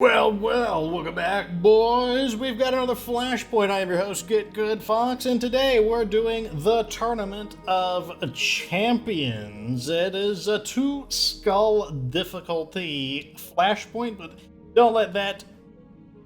Well, welcome back, boys. We've got another Flashpoint. I am your host, Get Good Fox, and today we're doing the Tournament of Champions. It is a 2-skull difficulty Flashpoint, but don't let that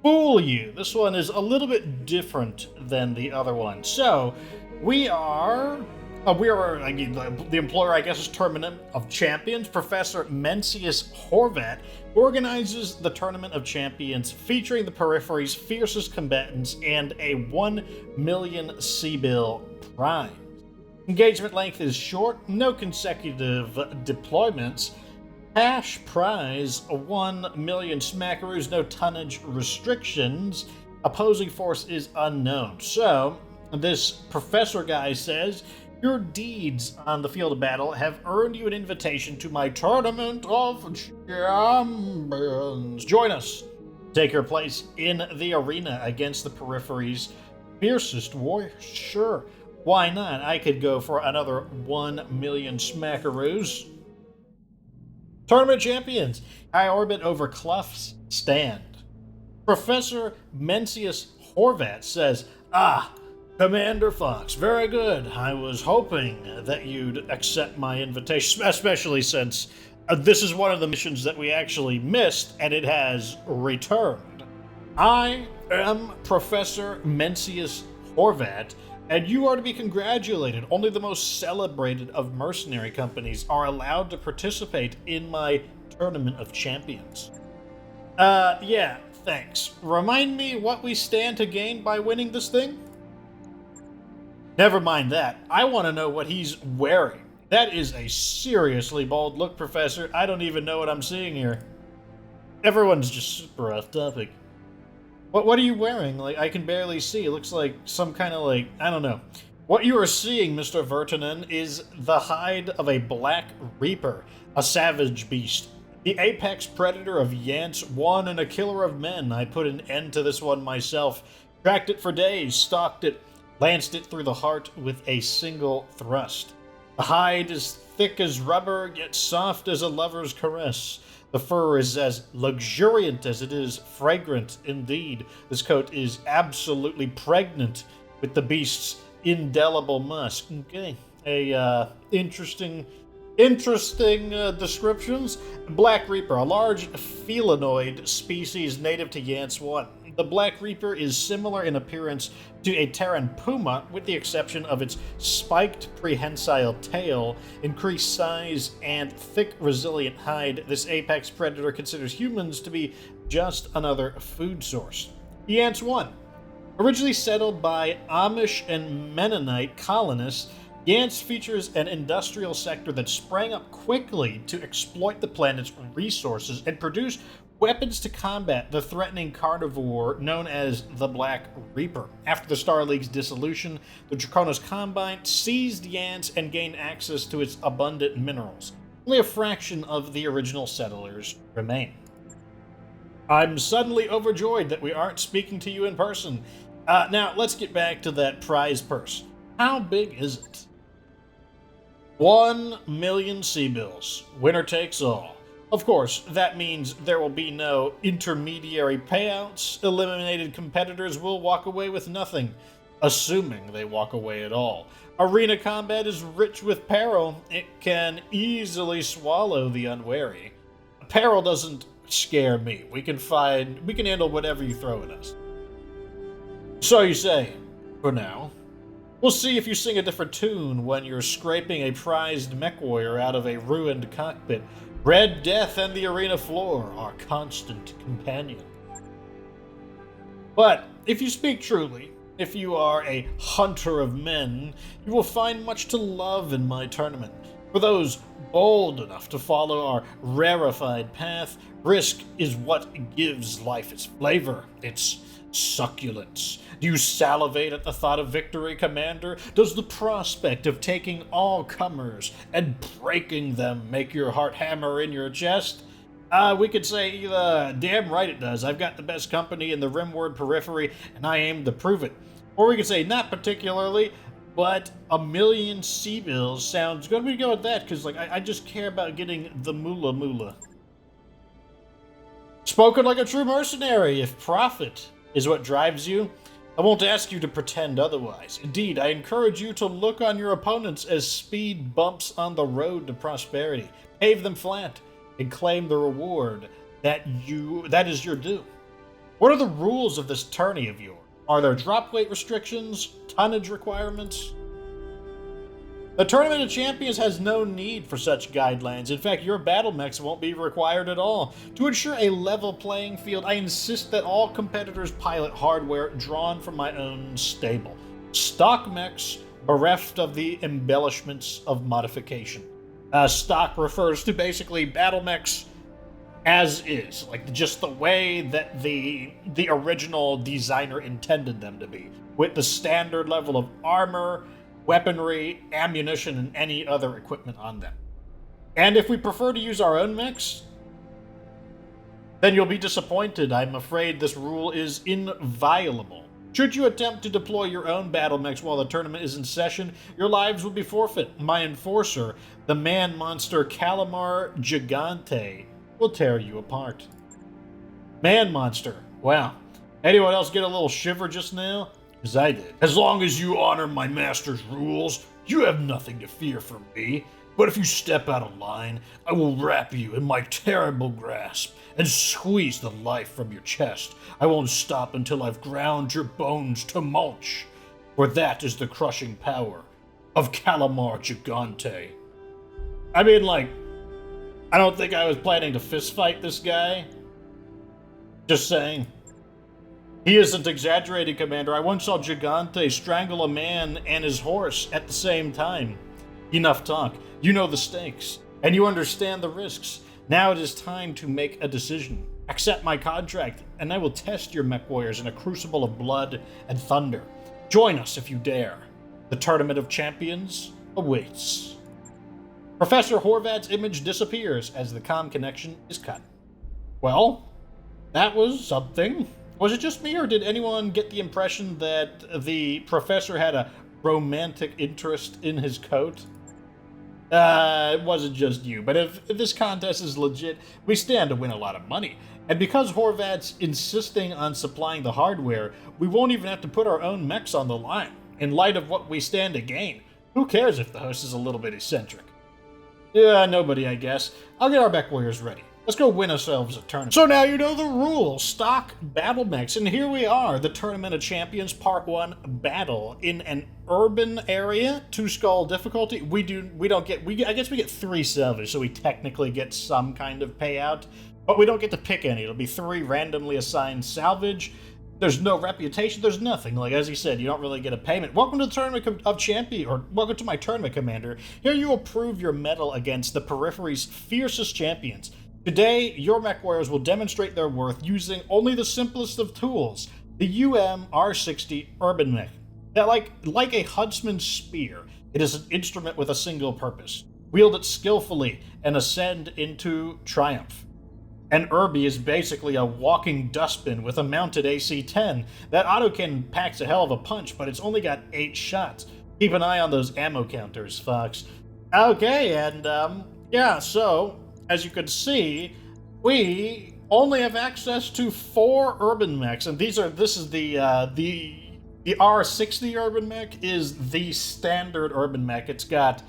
fool you. This one is a little bit different than the other one. So, we are the employer, I guess, is Tournament of Champions. Professor Mencius Horvat organizes the Tournament of Champions featuring the Periphery's fiercest combatants and a 1 million C-bill prize. Engagement length is short, no consecutive deployments. Cash prize, 1 million smackaroos, no tonnage restrictions. Opposing force is unknown. So, this professor guy says, your deeds on the field of battle have earned you an invitation to my Tournament of Champions. Join us. Take your place in the arena against the Periphery's fiercest warriors. Sure, why not? I could go for another 1 million smackaroos. Tournament of Champions. High orbit over Clough's stand. Professor Mencius Horvat says, Commander Fox, very good. I was hoping that you'd accept my invitation, especially since this is one of the missions that we actually missed, and it has returned. I am Professor Mencius Horvat, and you are to be congratulated. Only the most celebrated of mercenary companies are allowed to participate in my Tournament of Champions. Yeah, thanks. Remind me what we stand to gain by winning this thing? Never mind that. I want to know what he's wearing. That is a seriously bold look, Professor. I don't even know what I'm seeing here. Everyone's just super off topic. What are you wearing? Like, I can barely see. It looks like some kind of I don't know. What you are seeing, Mr. Vertinen, is the hide of a black reaper, a savage beast. The apex predator of Yance 1 and a killer of men. I put an end to this one myself. Tracked it for days, stalked it, lanced it through the heart with a single thrust. The hide is thick as rubber, yet soft as a lover's caress. The fur is as luxuriant as it is fragrant indeed. This coat is absolutely pregnant with the beast's indelible musk. Okay, interesting descriptions. Black Reaper, a large felinoid species native to Yance 1. The Black Reaper is similar in appearance to a Terran puma, with the exception of its spiked prehensile tail, increased size, and thick, resilient hide. This apex predator considers humans to be just another food source. Yance 1. Originally settled by Amish and Mennonite colonists, Yance features an industrial sector that sprang up quickly to exploit the planet's resources and produce weapons to combat the threatening carnivore known as the Black Reaper. After the Star League's dissolution, the Draconis Combine seized Yance and gained access to its abundant minerals. Only a fraction of the original settlers remain. I'm suddenly overjoyed that we aren't speaking to you in person. Now, let's get back to that prize purse. How big is it? 1 million C-bills. Winner takes all. Of course, that means there will be no intermediary payouts. Eliminated competitors will walk away with nothing, assuming they walk away at all. Arena combat is rich with peril. It can easily swallow the unwary. Peril doesn't scare me. We can handle whatever you throw at us. So you say, for now. We'll see if you sing a different tune when you're scraping a prized mech warrior out of a ruined cockpit. Red Death and the arena floor are constant companions. But if you speak truly, if you are a hunter of men, you will find much to love in my tournament. For those bold enough to follow our rarefied path, risk is what gives life its flavor, its succulence. Do you salivate at the thought of victory, Commander? Does the prospect of taking all comers and breaking them make your heart hammer in your chest? We could say, damn right it does. I've got the best company in the Rimward Periphery, and I aim to prove it. Or we could say, not particularly, but 1 million C-bills sounds good. We go with that, because I just care about getting the moolah. Spoken like a true mercenary. If profit is what drives you, I won't ask you to pretend otherwise. Indeed, I encourage you to look on your opponents as speed bumps on the road to prosperity. Pave them flat and claim the reward that is your due. What are the rules of this tourney of yours? Are there drop weight restrictions, tonnage requirements? The Tournament of Champions has no need for such guidelines. In fact, your battle mechs won't be required at all. To ensure a level playing field, I insist that all competitors pilot hardware drawn from my own stable. Stock mechs bereft of the embellishments of modification. Stock refers to basically battle mechs as is, like just the way that the original designer intended them to be, with the standard level of armor, weaponry, ammunition, and any other equipment on them. And if we prefer to use our own mechs, then you'll be disappointed. I'm afraid this rule is inviolable. Should you attempt to deploy your own battle mechs while the tournament is in session, your lives will be forfeit. My enforcer, the man monster Calamar Gigante, will tear you apart. Man monster. Wow. Anyone else get a little shiver just now? Because I did. As long as you honor my master's rules, you have nothing to fear from me. But if you step out of line, I will wrap you in my terrible grasp and squeeze the life from your chest. I won't stop until I've ground your bones to mulch, for that is the crushing power of Calamar Gigante. I mean, like, I don't think I was planning to fistfight this guy. Just saying. He isn't exaggerating, Commander. I once saw Gigante strangle a man and his horse at the same time. Enough talk. You know the stakes, and you understand the risks. Now it is time to make a decision. Accept my contract, and I will test your mech warriors in a crucible of blood and thunder. Join us if you dare. The Tournament of Champions awaits. Professor Horvat's image disappears as the comm connection is cut. Well, that was something. Was it just me, or did anyone get the impression that the professor had a romantic interest in his coat? It wasn't just you, but if this contest is legit, we stand to win a lot of money. And because Horvat's insisting on supplying the hardware, we won't even have to put our own mechs on the line. In light of what we stand to gain, who cares if the host is a little bit eccentric? Yeah, nobody, I guess. I'll get our mech warriors ready. Let's go win ourselves a tournament. So now you know the rules. Stock battle mechs. And here we are, the Tournament of Champions Part 1 battle in an urban area, 2-skull difficulty. I guess we get 3 salvage, so we technically get some kind of payout. But we don't get to pick any. It'll be 3 randomly assigned salvage. There's no reputation. There's nothing. Like, as he said, you don't really get a payment. Welcome to the Tournament of Champions, or welcome to my tournament, Commander. Here you will prove your mettle against the Periphery's fiercest champions. Today, your mech warriors will demonstrate their worth using only the simplest of tools, the R60 Urban Mech. That, like a huntsman's spear, it is an instrument with a single purpose. Wield it skillfully and ascend into triumph. An Urby is basically a walking dustbin with a mounted AC-10. That autocannon packs a hell of a punch, but it's only got 8 shots. Keep an eye on those ammo counters, Fox. Okay, and, yeah, so, as you can see, we only have access to 4 urban mechs, and this is the R60 urban mech is the standard urban mech. It's got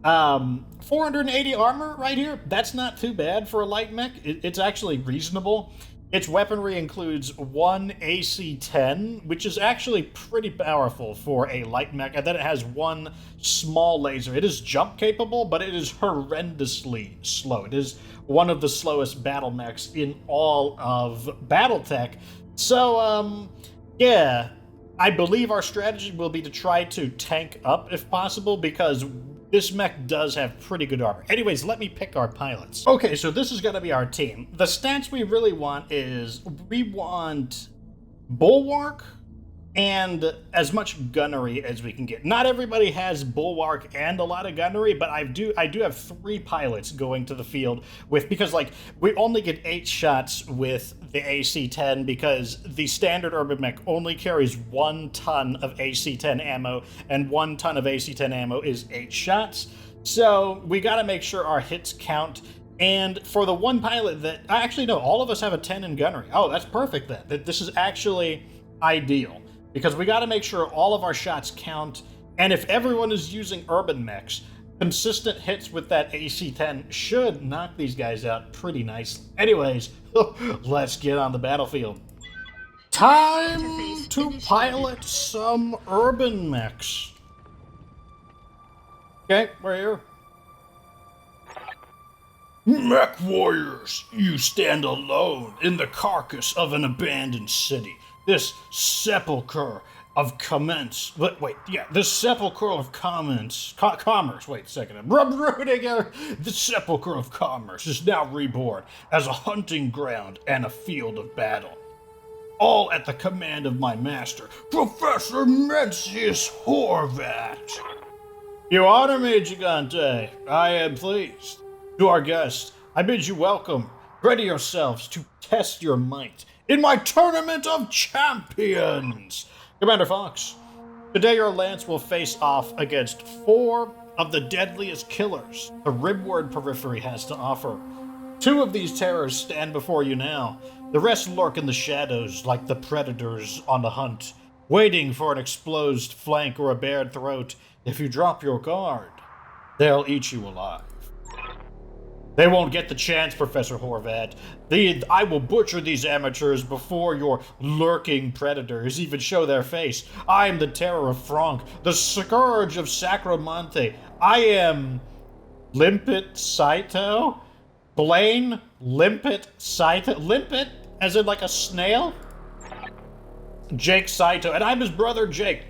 480 armor right here. That's not too bad for a light mech. It's actually reasonable. Its weaponry includes 1 AC-10, which is actually pretty powerful for a light mech, and then it has 1 small laser. It is jump capable, but it is horrendously slow. It is one of the slowest battle mechs in all of BattleTech. So, yeah, I believe our strategy will be to try to tank up if possible, because this mech does have pretty good armor. Anyways, let me pick our pilots. Okay, so this is going to be our team. The stats we really want is we want Bulwark and as much gunnery as we can get. Not everybody has Bulwark and a lot of gunnery, but I do have 3 pilots going to the field with, because like we only get 8 shots with the AC-10 because the standard urban mech only carries 1 ton of AC-10 ammo, and 1 ton of AC-10 ammo is 8 shots. So we got to make sure our hits count. And for the one pilot that... Actually, no, all of us have a 10 in gunnery. Oh, that's perfect then. This is actually ideal. Because we got to make sure all of our shots count. And if everyone is using urban mechs, consistent hits with that AC-10 should knock these guys out pretty nicely. Anyways, let's get on the battlefield. Time to pilot some urban mechs. Okay, we're here. Mech warriors, you stand alone in the carcass of an abandoned city. This sepulcher of this sepulcher of commerce, wait a second, I'm rooting out. The sepulcher of commerce is now reborn as a hunting ground and a field of battle. All at the command of my master, Professor Mencius Horvat. You honor me, Gigante. I am pleased. To our guests, I bid you welcome. Ready yourselves to test your might in my tournament of champions. Commander Fox, today your lance will face off against 4 of the deadliest killers the Ribward Periphery has to offer. 2 of these terrors stand before you now. The rest lurk in the shadows like the predators on the hunt, waiting for an exposed flank or a bared throat. If you drop your guard, they'll eat you alive. They won't get the chance, Professor Horvat. I will butcher these amateurs before your lurking predators even show their face. I am the terror of Franck, the scourge of Sacromonte. I am Limpet Saito? Blaine Limpet Saito? Limpet? As in like a snail? Jake Saito. And I'm his brother Jake.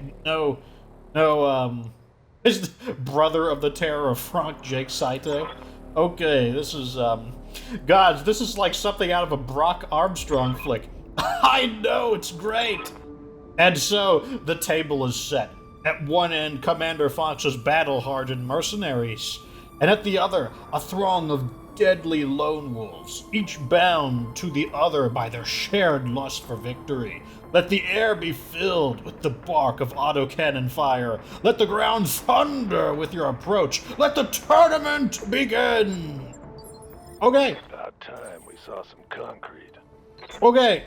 His brother of the terror of Franck, Jake Saito. Okay, this is, gods, this is like something out of a Brock Armstrong flick. I know, it's great! And so, the table is set. At one end, Commander Fox's battle-hardened mercenaries, and at the other, a throng of deadly lone wolves, each bound to the other by their shared lust for victory. Let the air be filled with the bark of autocannon fire. Let the ground thunder with your approach. Let the tournament begin! Okay. About time we saw some concrete. Okay.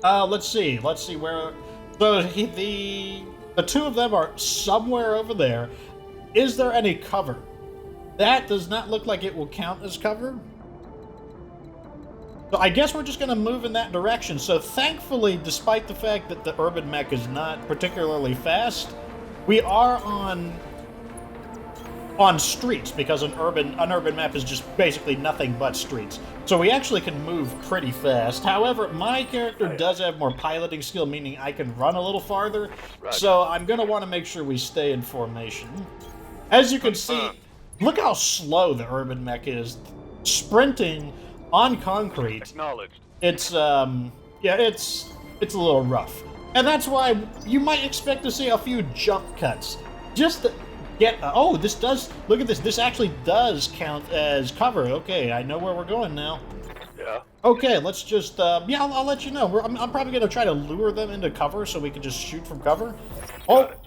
Let's see where... So, the 2 of them are somewhere over there. Is there any cover? That does not look like it will count as cover. So I guess we're just going to move in that direction. So thankfully, despite the fact that the urban mech is not particularly fast, we are on streets, because an urban map is just basically nothing but streets. So we actually can move pretty fast. However, my character does have more piloting skill, meaning I can run a little farther. So I'm going to want to make sure we stay in formation. As you can see, look how slow the urban mech is. Sprinting on concrete, it's a little rough. And that's why you might expect to see a few jump cuts. Just to get, look at this, this actually does count as cover. Okay, I know where we're going now. Yeah. Okay, let's just, I'll let you know. I'm probably going to try to lure them into cover so we can just shoot from cover.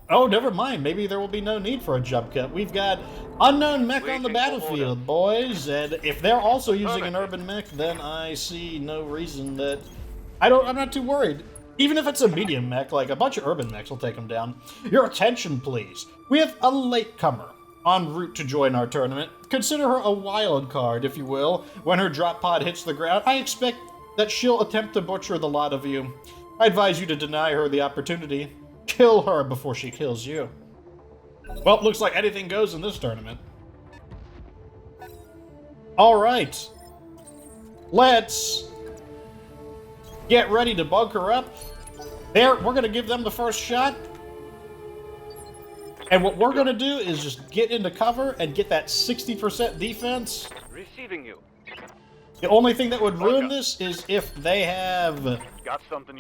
Oh, never mind. Maybe there will be no need for a jump cut. We've got unknown mech on the battlefield, boys. And if they're also using an urban mech, then I see no reason that... I'm not too worried. Even if it's a medium mech, like a bunch of urban mechs will take them down. Your attention, please. We have a latecomer en route to join our tournament. Consider her a wild card, if you will. When her drop pod hits the ground, I expect that she'll attempt to butcher the lot of you. I advise you to deny her the opportunity. Kill her before she kills you. Well, looks like anything goes in this tournament. Alright. Let's get ready to bunker up. We're going to give them the first shot. And what we're going to do is just get into cover and get that 60% defense. Receiving you. The only thing that would ruin this is if they have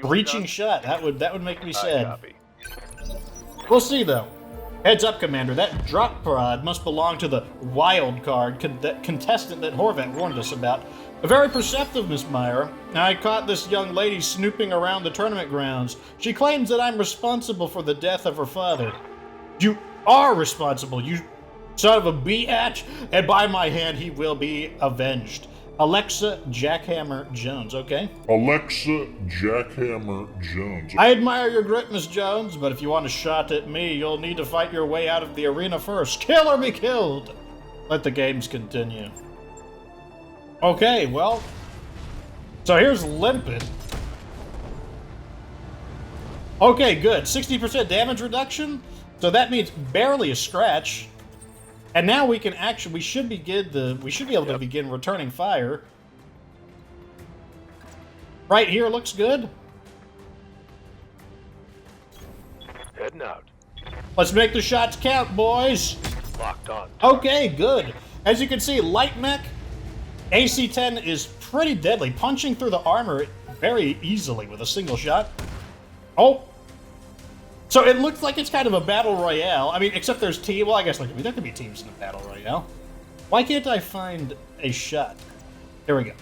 breaching shot. That would make me sad. We'll see, though. Heads up, Commander. That drop pod must belong to the wild card contestant that Horvat warned us about. Very perceptive, Miss Meyer. I caught this young lady snooping around the tournament grounds. She claims that I'm responsible for the death of her father. You are responsible, you son of a biatch, and by my hand he will be avenged. Alexa Jackhammer Jones, okay. Alexa Jackhammer Jones. I admire your grit, Miss Jones, but if you want a shot at me, you'll need to fight your way out of the arena first. Kill or be killed! Let the games continue. Okay, well... So here's Limpet. Okay, good. 60% damage reduction. So that means barely a scratch. And now we can actually, we should be able to begin returning fire. Right here looks good. Heading out. Let's make the shots count, boys. Locked on. Okay, good. As you can see, Light Mech, AC-10 is pretty deadly, punching through the armor very easily with a single shot. Oh. So it looks like it's kind of a battle royale. I mean, except there's team. Well, I guess there could be teams in a battle royale. Why can't I find a shot? Here we go.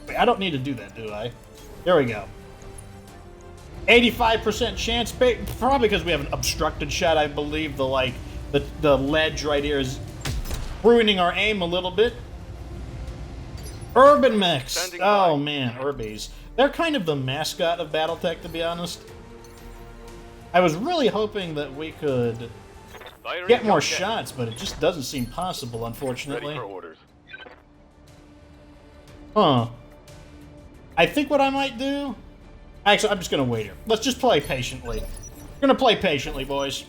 Wait, I don't need to do that, do I? There we go. 85% chance, probably because we have an obstructed shot. I believe the ledge right here is ruining our aim a little bit. Urban Mechs. Oh man, Urbies. They're kind of the mascot of BattleTech, to be honest. I was really hoping that we could get more shots, but it just doesn't seem possible, unfortunately. Ready for orders. Huh. I think what I might do... Actually, I'm just going to wait here. Let's just play patiently. We're going to play patiently, boys.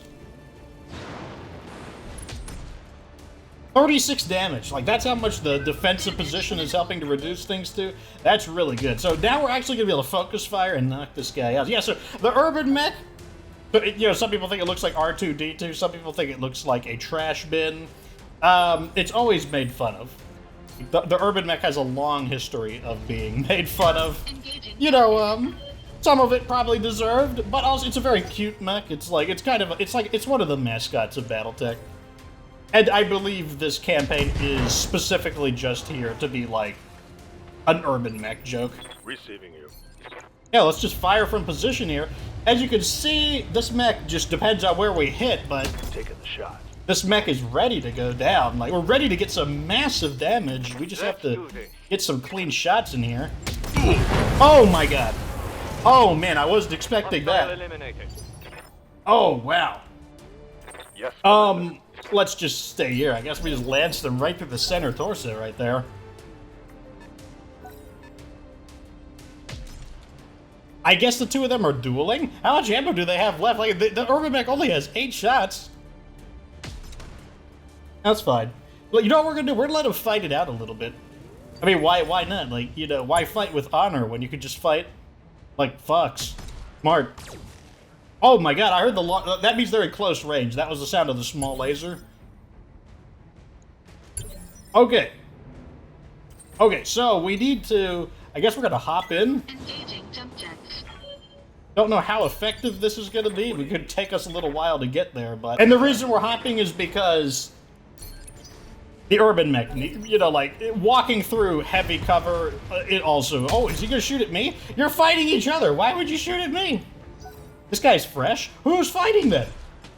36 damage. Like, that's how much the defensive position is helping to reduce things to. That's really good. So now we're actually going to be able to focus fire and knock this guy out. Yeah, so the Urban Mech... You know, some people think it looks like R2-D2. Some people think it looks like a trash bin. It's always made fun of. The Urban Mech has a long history of being made fun of. You know, some of it probably deserved, but also it's a very cute mech. It's one of the mascots of BattleTech. And I believe this campaign is specifically just here to be like an Urban Mech joke. Receiving you. Yeah, let's just fire from position here. As you can see, this mech just depends on where we hit, but taking the shot. This mech is ready to go down. Like, we're ready to get some massive damage. We just have to get some clean shots in here. Oh my god. Oh man, I wasn't expecting that. Oh wow. Yes. Let's just stay here. I guess we just lanced them right through the center torso right there. I guess the two of them are dueling? How much ammo do they have left? Like, the Urban Mech only has 8 shots. That's fine. Well, you know what we're gonna do? We're gonna let them fight it out a little bit. I mean, why not? Like, you know, why fight with honor when you could just fight like fucks? Smart. Oh my god, I heard that means they're in close range. That was the sound of the small laser. Okay. Okay, so we need to... I guess we're gonna hop in. Engaging jump jets. Don't know how effective this is gonna be. It could take us a little while to get there, but... And the reason we're hopping is because... the Urban Mech, you know, like, walking through heavy cover, it also... Oh, is he gonna shoot at me? You're fighting each other. Why would you shoot at me? This guy's fresh. Who's fighting then?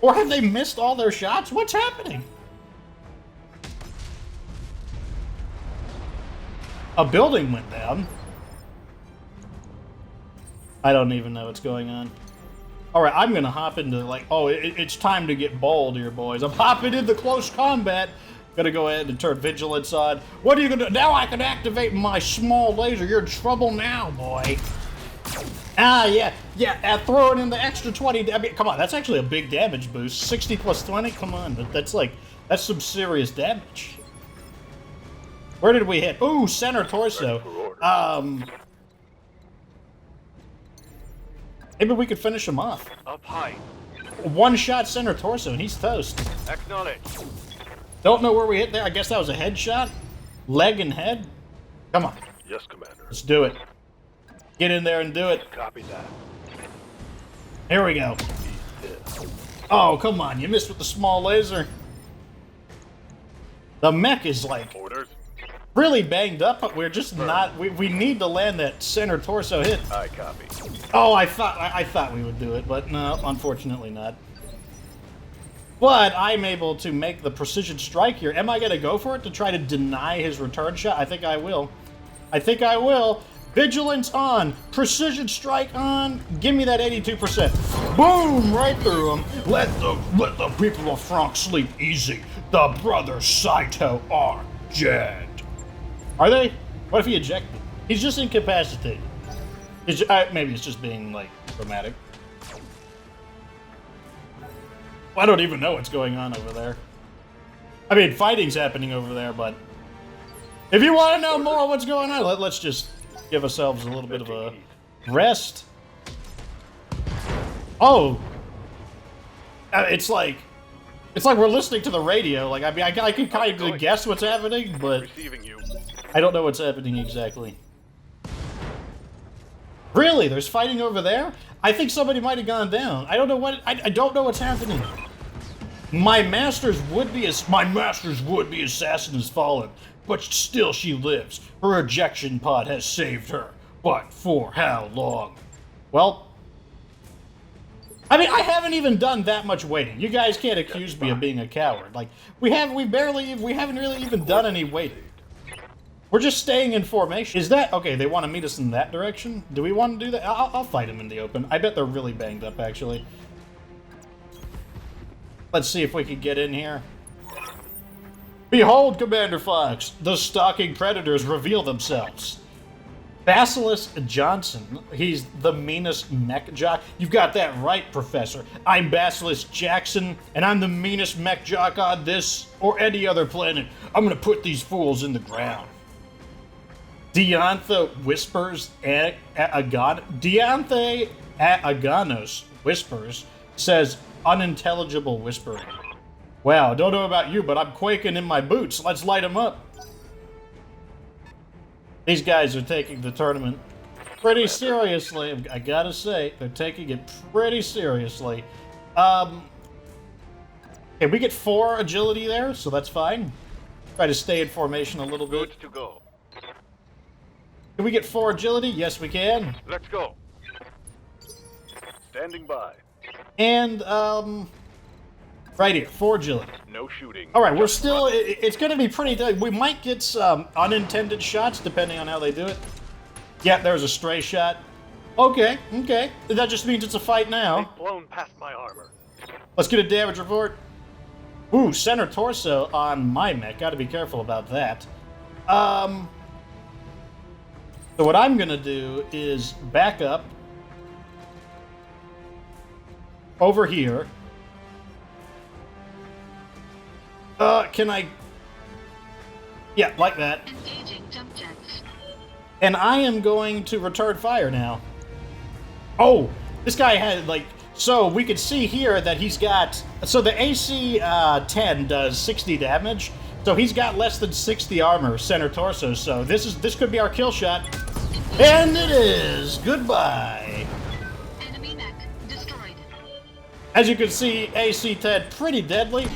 Or have they missed all their shots? What's happening? A building went down. I don't even know what's going on. Alright, I'm gonna hop into, like... Oh, it's time to get bold here, boys. I'm hopping into close combat. Gonna go ahead and turn vigilance on. What are you gonna do? Now I can activate my small laser. You're in trouble now, boy. Ah, yeah. Throw it in the extra 20. I mean, come on, that's actually a big damage boost. 60 plus 20? Come on, that's some serious damage. Where did we hit? Ooh, center torso. Maybe we could finish him off. Up high. One shot center torso, and he's toast. Acknowledge. Don't know where we hit there. I guess that was a headshot. Leg and head. Come on. Yes, Commander. Let's do it. Get in there and do it. Copy that. Here we go. Oh, come on. You missed with the small laser. The mech is like Orders. really banged up, but we're just not... We need to land that center torso hit. I copy. Oh, I thought we would do it, but no, unfortunately not. But I'm able to make the precision strike here. Am I going to go for it to try to deny his return shot? I think I will. I think I will. Vigilance on. Precision strike on. Give me that 82%. Boom! Right through him. Let the people of Frank sleep easy. The brothers Saito are dead. Are they? What if he ejected? He's just incapacitated. Maybe it's just being, like, dramatic. I don't even know what's going on over there. I mean, fighting's happening over there, but if you want to know more what's going on, let's just give ourselves a little bit of a rest. Oh, it's like we're listening to the radio. Like, I mean, I can kind of guess what's happening, but I don't know what's happening exactly. Really? There's fighting over there? I think somebody might have gone down. I don't know what. I don't know what's happening. My master's would-be assassin has fallen, but still she lives. Her ejection pod has saved her. But for how long? Well, I mean, I haven't even done that much waiting. You guys can't accuse me of being a coward. Like, we haven't really even done any waiting. We're just staying in formation. Is that okay? They want to meet us in that direction. Do we want to do that? I'll fight them in the open. I bet they're really banged up, actually. Let's see if we can get in here. Behold, Commander Fox, the stalking predators reveal themselves. Basilisk Johnson, he's the meanest mech jock. You've got that right, Professor. I'm Basilisk Jackson, and I'm the meanest mech jock on this or any other planet. I'm gonna put these fools in the ground. Deantha whispers, Deantha Aganos whispers, says unintelligible whispering. Wow, don't know about you, but I'm quaking in my boots. Let's light them up. These guys are taking the tournament pretty seriously. I gotta say, they're taking it pretty seriously. Okay, we get 4 agility there, so that's fine. Try to stay in formation a little bit. Good to go. Can we get 4 agility? Yes, we can. Let's go. Standing by. And, right here, 4 agility. No shooting. Alright, we're still, it's gonna be pretty, we might get some unintended shots, depending on how they do it. Yeah, there's a stray shot. Okay, okay. That just means it's a fight now. They've blown past my armor. Let's get a damage report. Ooh, center torso on my mech. Gotta be careful about that. So what I'm gonna do is back up over here. Can I? Yeah, like that. Engaging jump jets. And I am going to return fire now. Oh, this guy had, like, so we could see here that he's got, so the AC 10 does 60 damage, so he's got less than 60 armor, center torso, so this could be our kill shot. And it is! Goodbye! Enemy mech destroyed. As you can see, AC 10 pretty deadly.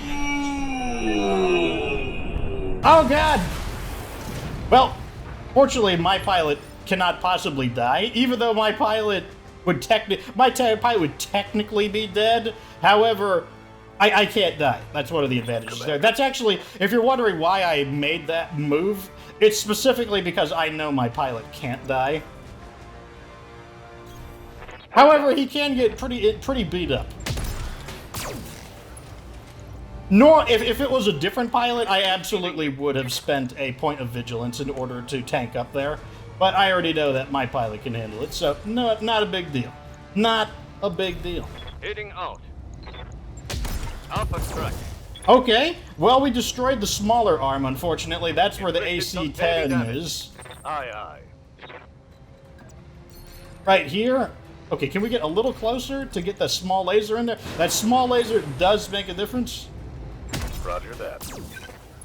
Oh god! Well, fortunately my pilot cannot possibly die, even though my pilot would technically be dead. However, I can't die. That's one of the advantages there. That's actually, if you're wondering why I made that move, it's specifically because I know my pilot can't die. However, he can get pretty beat up. If it was a different pilot, I absolutely would have spent a point of vigilance in order to tank up there. But I already know that my pilot can handle it, so no, not a big deal. Not a big deal. Heading out. Alpha strike. Okay, well, we destroyed the smaller arm, unfortunately. That's where the AC-10 is. Aye, aye. Right here. Okay, can we get a little closer to get the small laser in there? That small laser does make a difference. Roger that.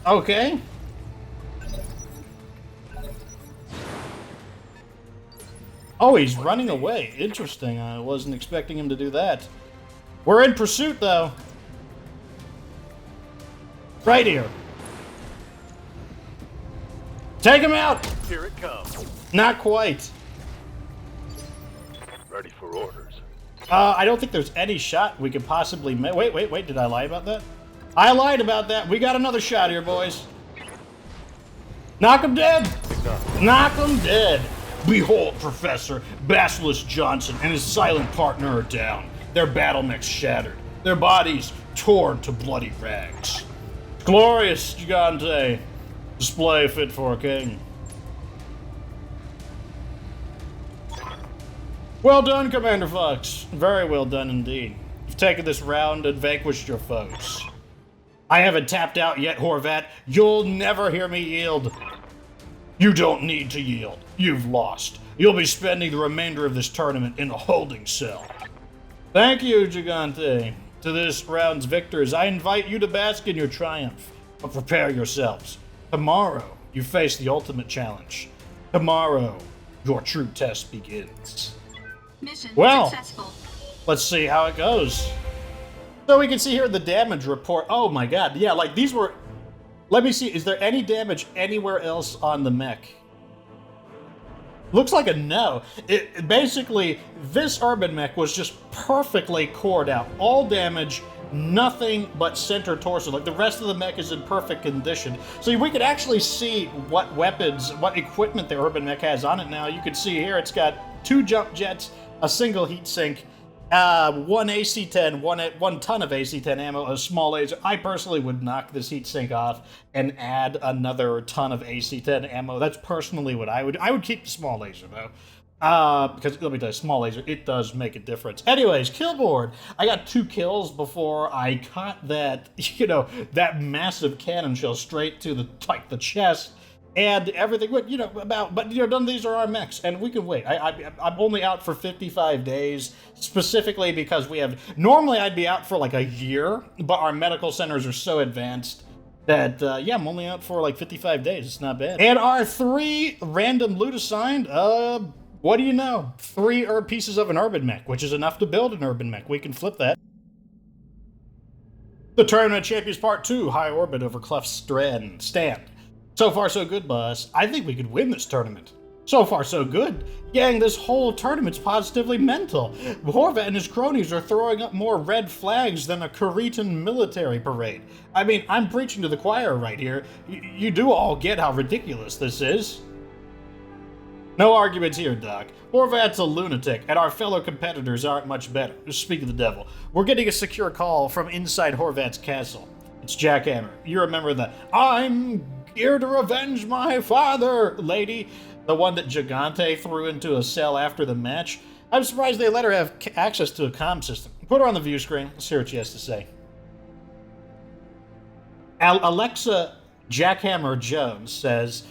Okay. Oh, he's running away. Interesting. I wasn't expecting him to do that. We're in pursuit, though. Right here. Take him out! Here it comes. Not quite. Ready for orders. I don't think there's any shot we could possibly make. Wait, did I lie about that? I lied about that. We got another shot here, boys. Knock him dead! Knock him dead! Behold, Professor Basilisk Johnson and his silent partner are down. Their battle mechs shattered. Their bodies torn to bloody rags. Glorious, Gigante. Display fit for a king. Well done, Commander Fox. Very well done indeed. You've taken this round and vanquished your foes. I haven't tapped out yet, Horvat. You'll never hear me yield. You don't need to yield. You've lost. You'll be spending the remainder of this tournament in a holding cell. Thank you, Gigante. To this round's victors, I invite you to bask in your triumph. But prepare yourselves. Tomorrow, you face the ultimate challenge. Tomorrow, your true test begins. Mission Well, successful. let's see how it goes. So we can see here the damage report. Oh my god, yeah, like these were... Let me see, is there any damage anywhere else on the mech? Looks like a no. Basically, this urban mech was just perfectly cored out. All damage, nothing but center torso. Like the rest of the mech is in perfect condition. So we could actually see what weapons, what equipment the urban mech has on it now. You can see here it's got 2 jump jets, a single heat sink, 1 AC-10, one ton of AC-10 ammo, a small laser. I personally would knock this heatsink off and add another ton of AC-10 ammo. That's personally what I would. I would keep the small laser though, because let me tell you, small laser, it does make a difference. Anyways, kill board. I got 2 kills before I caught that, that massive cannon shell straight to the chest. And everything, but none of these are our mechs, and we can wait. I'm only out for 55 days, specifically because normally I'd be out for like a year, but our medical centers are so advanced that, I'm only out for like 55 days. It's not bad. And our 3 random loot assigned, what do you know? 3 pieces of an urban mech, which is enough to build an urban mech. We can flip that. The Tournament of Champions Part 2, High Orbit over Cleft Stand. So far, so good, boss. I think we could win this tournament. So far, so good. Gang, this whole tournament's positively mental. Horvat and his cronies are throwing up more red flags than a Cretan military parade. I mean, I'm preaching to the choir right here. You do all get how ridiculous this is. No arguments here, Doc. Horvat's a lunatic, and our fellow competitors aren't much better. Speak of the devil. We're getting a secure call from inside Horvat's castle. It's Jackhammer. You remember the "I'm here to revenge my father" lady, the one that Gigante threw into a cell after the match. I'm surprised they let her have access to a comm system. Put her on the view screen. Let's hear what she has to say. Alexa Jackhammer Jones says,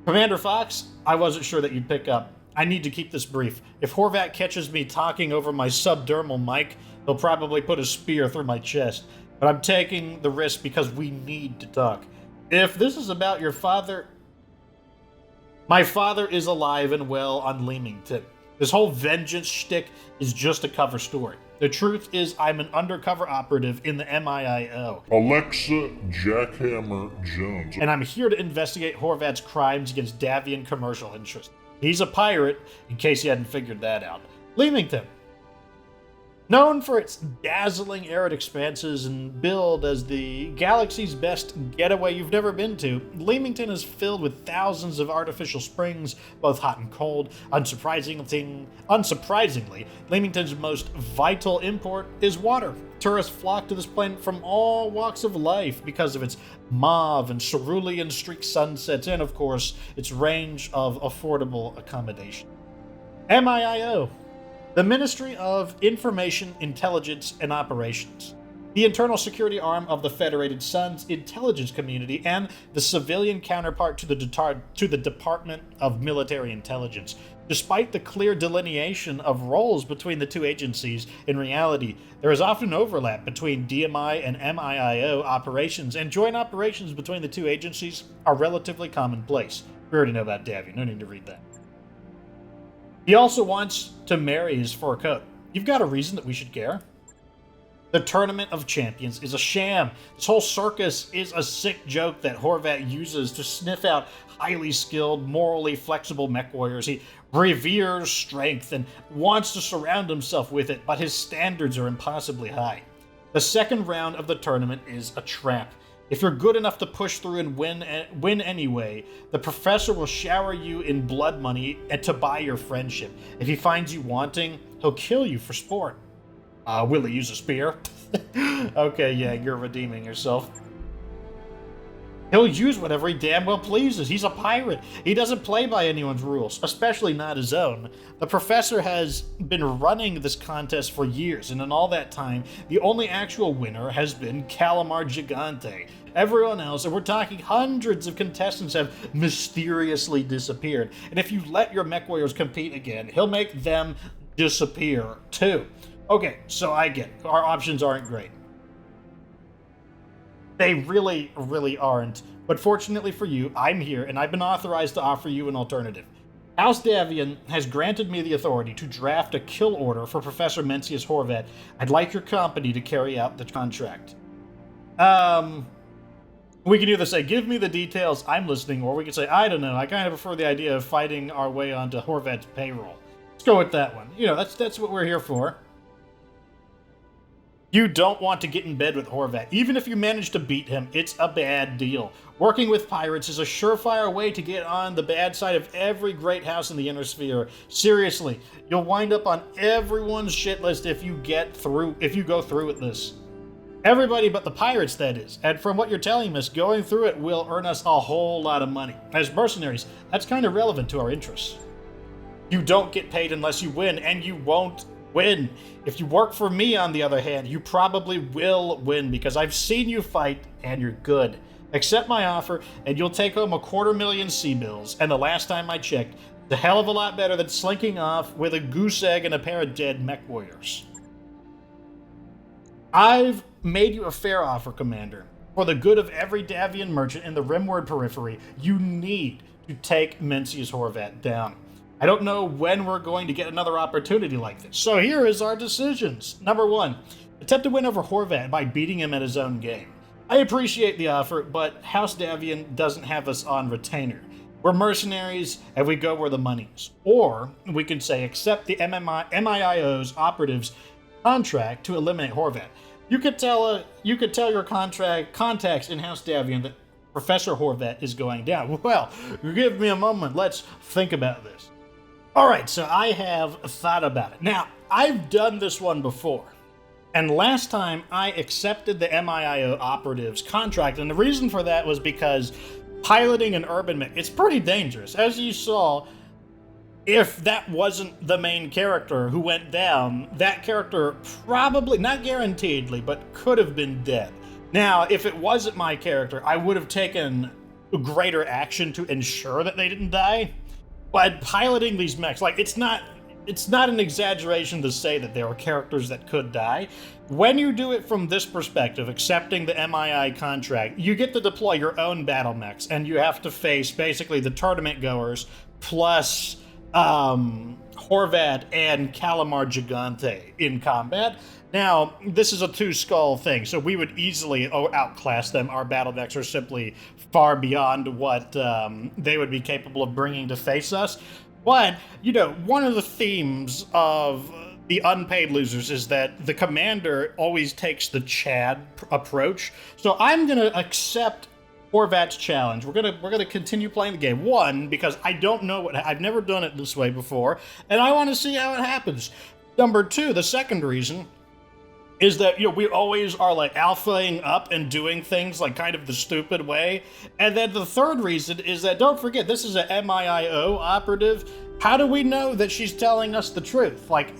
Commander Fox, I wasn't sure that you'd pick up. I need to keep this brief. If Horvat catches me talking over my subdermal mic, he'll probably put a spear through my chest. But I'm taking the risk because we need to talk. If this is about your father... My father is alive and well on Leamington. This whole vengeance shtick is just a cover story. The truth is I'm an undercover operative in the MIIO. Alexa Jackhammer Jones. And I'm here to investigate Horvat's crimes against Davian commercial interests. He's a pirate, in case you hadn't figured that out. Leamington. Known for its dazzling arid expanses and billed as the galaxy's best getaway you've never been to, Leamington is filled with thousands of artificial springs, both hot and cold. Unsurprisingly, Leamington's most vital import is water. Tourists flock to this planet from all walks of life because of its mauve and cerulean streaked sunsets and, of course, its range of affordable accommodation. MIIO. The Ministry of Information, Intelligence, and Operations, the internal security arm of the Federated Sun's intelligence community, and the civilian counterpart to the Department of Military Intelligence. Despite the clear delineation of roles between the two agencies, in reality, there is often overlap between DMI and MIIO operations, and joint operations between the two agencies are relatively commonplace. We already know about Davian, no need to read that. He also wants to marry his fur coat. You've got a reason that we should care. The Tournament of Champions is a sham. This whole circus is a sick joke that Horvat uses to sniff out highly skilled, morally flexible mech warriors. He reveres strength and wants to surround himself with it, but his standards are impossibly high. The second round of the tournament is a trap. If you're good enough to push through and win anyway, the professor will shower you in blood money and to buy your friendship. If he finds you wanting, he'll kill you for sport. Will he use a spear? Okay, yeah, you're redeeming yourself. He'll use whatever he damn well pleases. He's a pirate. He doesn't play by anyone's rules, especially not his own. The professor has been running this contest for years, and in all that time, the only actual winner has been Calamar Gigante. Everyone else, and we're talking hundreds of contestants, have mysteriously disappeared. And if you let your mech warriors compete again, he'll make them disappear too. Okay, so I get it. Our options aren't great. They really, really aren't. But fortunately for you, I'm here, and I've been authorized to offer you an alternative. House Davian has granted me the authority to draft a kill order for Professor Mencius Horvat. I'd like your company to carry out the contract. We can either say, give me the details, I'm listening, or we can say, I don't know, I kind of prefer the idea of fighting our way onto Horvat's payroll. Let's go with that one. You know, that's what we're here for. You don't want to get in bed with Horvat. Even if you manage to beat him, it's a bad deal. Working with pirates is a surefire way to get on the bad side of every great house in the Inner Sphere. Seriously, you'll wind up on everyone's shit list if you go through with this. Everybody but the pirates, that is. And from what you're telling us, going through it will earn us a whole lot of money. As mercenaries, that's kind of relevant to our interests. You don't get paid unless you win, and you won't win. If you work for me, on the other hand, you probably will win because I've seen you fight and you're good. Accept my offer and you'll take home 250,000 sea bills, and the last time I checked, it's a hell of a lot better than slinking off with a goose egg and a pair of dead mech warriors. I've made you a fair offer, Commander. For the good of every Davian merchant in the Rimward periphery, you need to take Mencius Horvat down. I don't know when we're going to get another opportunity like this. So here is our decisions. Number 1, attempt to win over Horvat by beating him at his own game. I appreciate the offer, but House Davian doesn't have us on retainer. We're mercenaries, and we go where the money is. Or we can say accept the MIIO's operatives contract to eliminate Horvat. You could tell your contacts in House Davian that Professor Horvat is going down. Well, give me a moment. Let's think about this. All right, so I have thought about it. Now, I've done this one before. And last time I accepted the MIIO operatives contract, and the reason for that was because piloting an urban mech, it's pretty dangerous. As you saw, if that wasn't the main character who went down, that character probably, not guaranteedly, but could have been dead. Now, if it wasn't my character, I would have taken greater action to ensure that they didn't die. But piloting these mechs, like, it's not an exaggeration to say that there are characters that could die. When you do it from this perspective, accepting the MII contract, you get to deploy your own battle mechs, and you have to face basically the tournament goers plus Horvat and Calamar Gigante in combat. Now, this is a two-skull thing, so we would easily outclass them. Our battle mechs are simply far beyond what they would be capable of bringing to face us. But, you know, one of the themes of the Unpaid Losers is that the commander always takes the Chad approach. So I'm going to accept Horvat's challenge. We're gonna continue playing the game. 1, because I don't know I've never done it this way before, and I want to see how it happens. Number 2, the second reason is that, you know, we always are like alphaing up and doing things like kind of the stupid way. And then the third reason is that, don't forget, this is a MIIO operative. How do we know that she's telling us the truth? Like,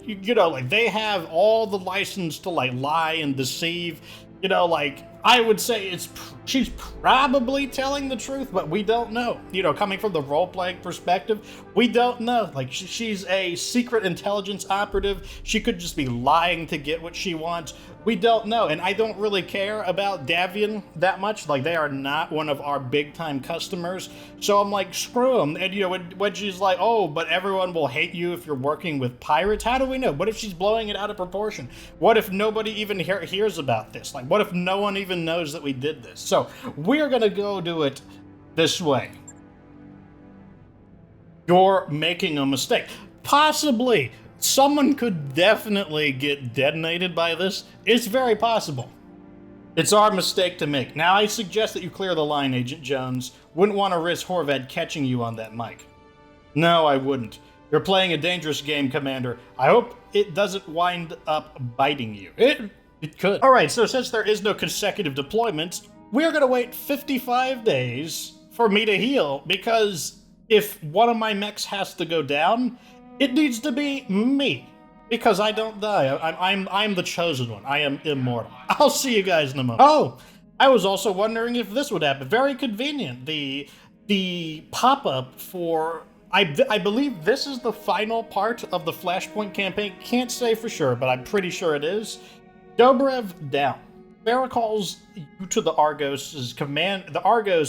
you know, like, they have all the license to, like, lie and deceive. You know, like, I would say she's probably telling the truth, but we don't know. You know, coming from the role-playing perspective, we don't know. Like, she's a secret intelligence operative. She could just be lying to get what she wants. We don't know, and I don't really care about Davian that much. Like, they are not one of our big-time customers, so I'm like, screw them. And, you know, when she's like, oh, but everyone will hate you if you're working with pirates, how do we know? What if she's blowing it out of proportion? What if nobody even hears about this? Like, what if no one even knows that we did this? So we're gonna go do it this way. You're making a mistake. Possibly. Someone could definitely get detonated by this. It's very possible. It's our mistake to make. Now, I suggest that you clear the line, Agent Jones. Wouldn't want to risk Horvat catching you on that mic. No, I wouldn't. You're playing a dangerous game, Commander. I hope it doesn't wind up biting you. It could. Alright, so since there is no consecutive deployments, we're going to wait 55 days for me to heal, because if one of my mechs has to go down, it needs to be me, because I don't die. I'm the chosen one. I am immortal. I'll see you guys in a moment. Oh, I was also wondering if this would happen. Very convenient. The pop-up for... I believe this is the final part of the Flashpoint campaign. Can't say for sure, but I'm pretty sure it is. Dobrev down. Farah calls you to the Argos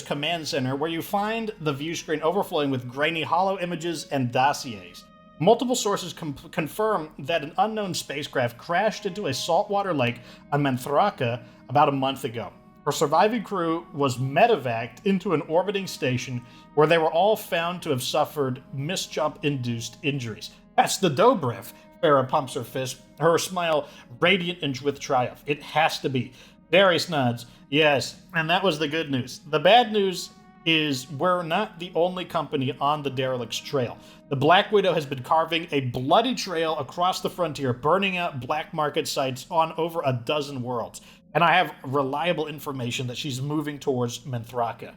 command center, where you find the view screen overflowing with grainy hollow images and dossiers. Multiple sources confirm that an unknown spacecraft crashed into a saltwater lake on Manthraka about a month ago. Her surviving crew was medevaced into an orbiting station where they were all found to have suffered misjump-induced injuries. That's the Dobrev. Farah pumps her fist, her smile radiant and with triumph. It has to be. Darius nods. Yes, and that was the good news. The bad news is we're not the only company on the derelict's trail. The Black Widow has been carving a bloody trail across the frontier, burning out black market sites on over a dozen worlds. And I have reliable information that she's moving towards Manthraka.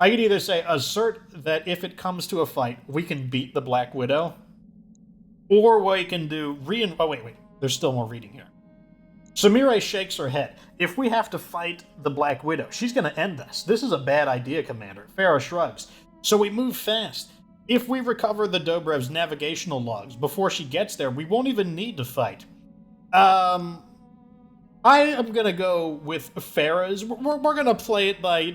I can either say, assert that if it comes to a fight, we can beat the Black Widow, or we can do oh, wait, there's still more reading here. Samire shakes her head. If we have to fight the Black Widow, she's going to end us. This is a bad idea, Commander. Farah shrugs. So we move fast. If we recover the Dobrev's navigational logs before she gets there, we won't even need to fight. I am going to go with Farah's. We're going to play it by,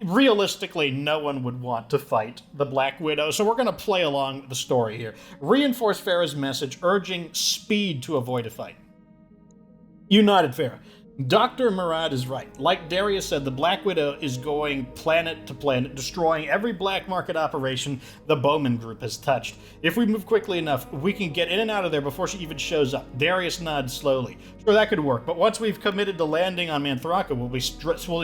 realistically, no one would want to fight the Black Widow, so we're going to play along the story here. Reinforce Farah's message, urging speed to avoid a fight. You nodded, Farah. Dr. Murad is right. Like Darius said, the Black Widow is going planet to planet, destroying every black market operation the Bowman Group has touched. If we move quickly enough, we can get in and out of there before she even shows up. Darius nods slowly. Sure, that could work, but once we've committed to landing on Manthraka, we'll be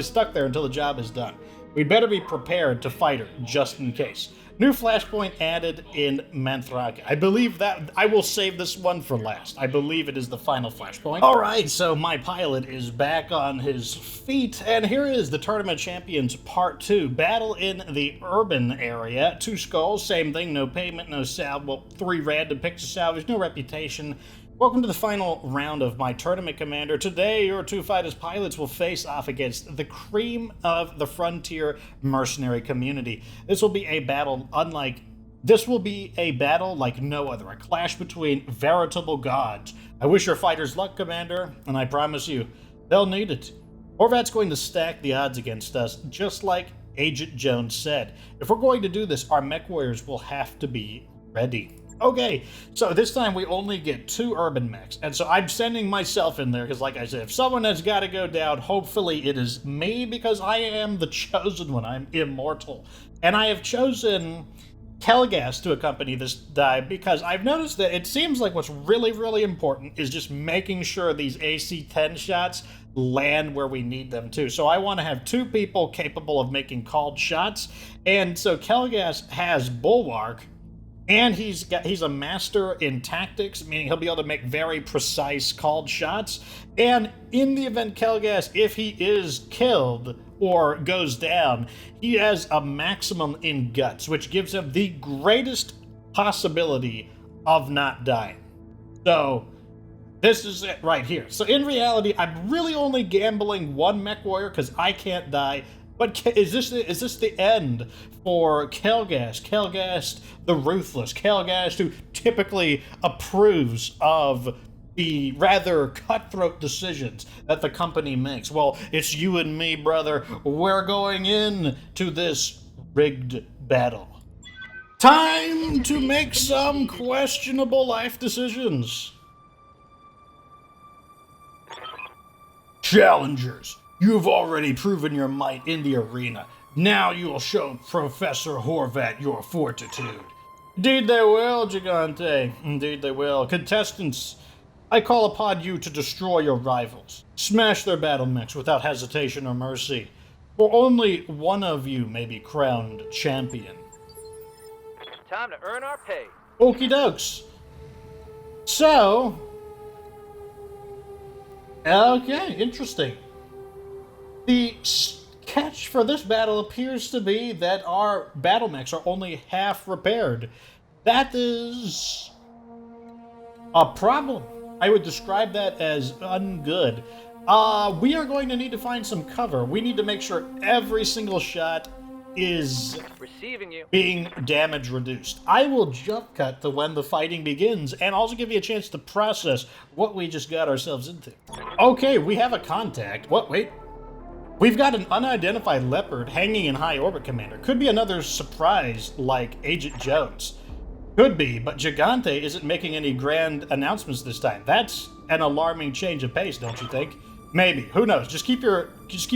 stuck there until the job is done. We'd better be prepared to fight her, just in case. New Flashpoint added in Manthraka. I believe that I will save this one for last. I believe it is the final Flashpoint. All right, so my pilot is back on his feet, and here is the Tournament Champions Part 2. Battle in the urban area. 2 skulls, same thing, no payment, no salve. Well, 3 random picks of salvage, no reputation. Welcome to the final round of my tournament, Commander. Today, your 2 fighters pilots will face off against the cream of the frontier mercenary community. This will be a battle like no other, a clash between veritable gods. I wish your fighters luck, Commander, and I promise you, they'll need it. Horvat's going to stack the odds against us, just like Agent Jones said. If we're going to do this, our mech warriors will have to be ready. Okay, so this time we only get 2 urban mechs, and so I'm sending myself in there, because like I said, if someone has got to go down, hopefully it is me, because I am the chosen one. I'm immortal. And I have chosen Kelgas to accompany this dive, because I've noticed that it seems like what's really, really important is just making sure these AC-10 shots land where we need them to. So I want to have 2 people capable of making called shots, and so Kelgas has Bulwark, and he's a master in tactics, meaning he'll be able to make very precise called shots. And in the event Kelgas, if he is killed or goes down, he has a maximum in guts, which gives him the greatest possibility of not dying. So this is it right here. So in reality, I'm really only gambling 1 mech warrior because I can't die. But is this the end for Kelgas? Kelgas the Ruthless. Kelgas who typically approves of the rather cutthroat decisions that the company makes. Well, it's you and me, brother. We're going in to this rigged battle. Time to make some questionable life decisions. Challengers. You've already proven your might in the arena. Now you will show Professor Horvat your fortitude. Indeed they will, Gigante. Indeed they will. Contestants, I call upon you to destroy your rivals. Smash their battle mechs without hesitation or mercy. For only one of you may be crowned champion. Time to earn our pay. Okie dokes. So... Okay, interesting. The catch for this battle appears to be that our battle mechs are only half repaired. That is a problem. I would describe that as ungood. We are going to need to find some cover. We need to make sure every single shot is Receiving you. being damage reduced. I will jump cut to when the fighting begins and also give you a chance to process what we just got ourselves into. Okay, we have a contact. What? Wait. We've got an unidentified leopard hanging in high orbit, Commander. Could be another surprise like Agent Jones. Could be, but Gigante isn't making any grand announcements this time. That's an alarming change of pace, don't you think? Maybe. Who knows? Just keep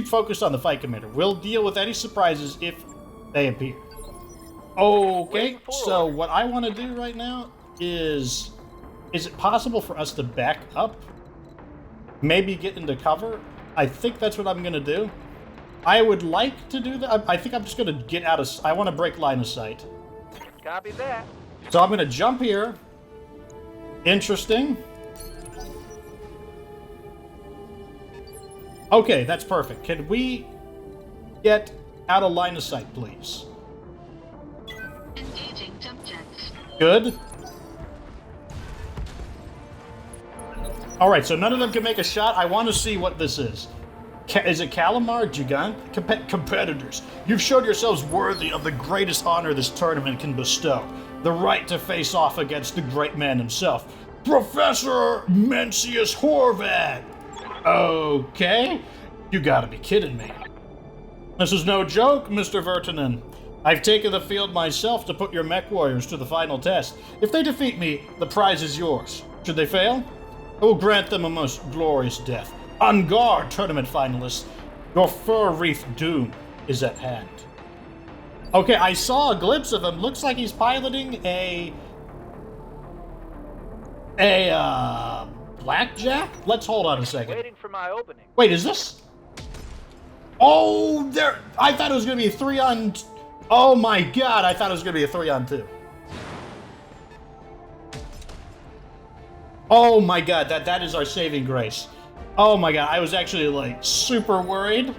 focused on the fight, Commander. We'll deal with any surprises if they appear. Okay, so what I want to do right now is it possible for us to back up? Maybe get into cover? I think that's what I'm going to do. I would like to do that. I think I'm just going to get out of... I want to break line of sight. Copy that. So I'm going to jump here. Interesting. Okay, that's perfect. Can we get out of line of sight, please? Engaging jump jets. Good. Alright, so none of them can make a shot. I want to see what this is. Is it Calamar? Gigant? Competitors, you've showed yourselves worthy of the greatest honor this tournament can bestow. The right to face off against the great man himself, Professor Mencius Horvat. Okay. You gotta be kidding me. This is no joke, Mr. Vertinen. I've taken the field myself to put your mech warriors to the final test. If they defeat me, the prize is yours. Should they fail, I will grant them a most glorious death. On guard, tournament finalists. Your fur-wreathed doom is at hand. Okay, I saw a glimpse of him. Looks like he's piloting a blackjack? Let's hold on a second. Waiting for my opening. Wait, is this? Oh, there. I thought it was going to be a 3-on... Oh my god, I thought it was going to be a 3-on-2. Oh my god, that is our saving grace. Oh my god, I was actually, like, super worried.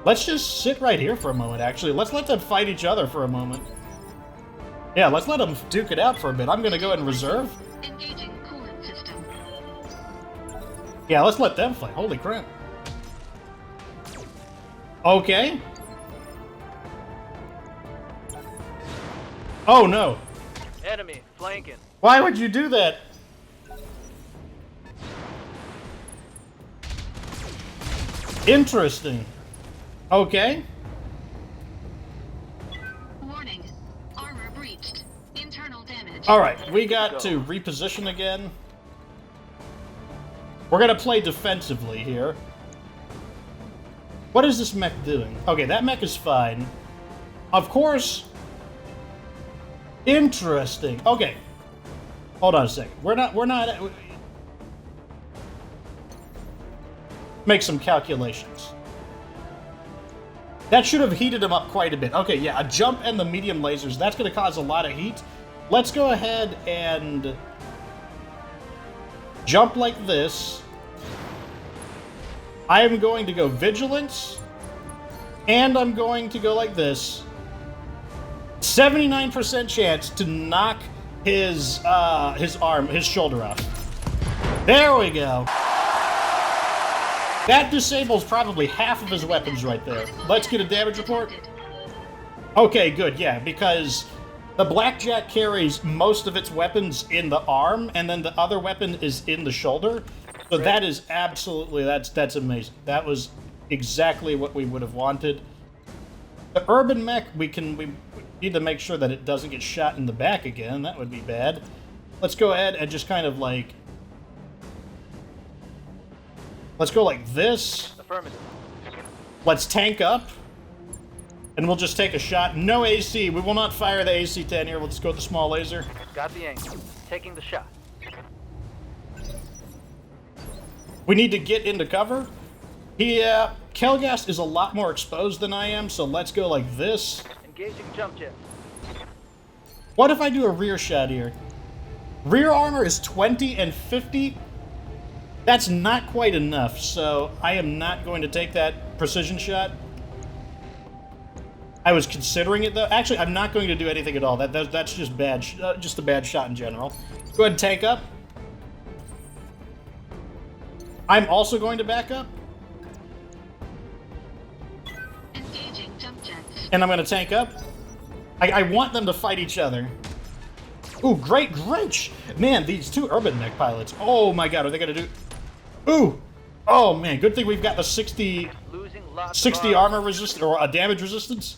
Let's just sit right here for a moment, actually. Let's let them fight each other for a moment. Yeah, let's let them duke it out for a bit. I'm gonna go ahead and reserve. Engaging coolant system. Yeah, let's let them fight. Holy crap. Okay. Oh no. Enemy flanking. Why would you do that? Interesting. Okay. Warning. Armor breached. Internal damage. Alright, we got to reposition again. We're gonna play defensively here. What is this mech doing? Okay, that mech is fine. Of course. Interesting. Okay. Hold on a second. We're not... Make some calculations. That should have heated him up quite a bit. Okay, yeah, a jump and the medium lasers. That's going to cause a lot of heat. Let's go ahead and jump like this. I am going to go Vigilance, and I'm going to go like this. 79% chance to knock his shoulder off. There we go. That disables probably half of his weapons right there. Let's get a damage report. Okay, good, yeah, because the Blackjack carries most of its weapons in the arm, and then the other weapon is in the shoulder. So that is absolutely, that's amazing. That was exactly what we would have wanted. The Urban Mech, we need to make sure that it doesn't get shot in the back again. That would be bad. Let's go ahead and just kind of like... Let's go like this. Affirmative. Let's tank up. And we'll just take a shot. No AC. We will not fire the AC-10 here. We'll just go with the small laser. Got the angle. Taking the shot. We need to get into cover. Kelgast is a lot more exposed than I am, so let's go like this. Engaging jump jet. What if I do a rear shot here? Rear armor is 20 and 50. That's not quite enough, so I am not going to take that precision shot. I was considering it, though. Actually, I'm not going to do anything at all. That's just bad, just a bad shot in general. Go ahead and tank up. I'm also going to back up. Engaging jump jets. And I'm going to tank up. I want them to fight each other. Ooh, great. Man, these two urban mech pilots. Oh my god, are they going to do... Ooh. Oh man, good thing we've got the 60 armor resistance, or damage resistance.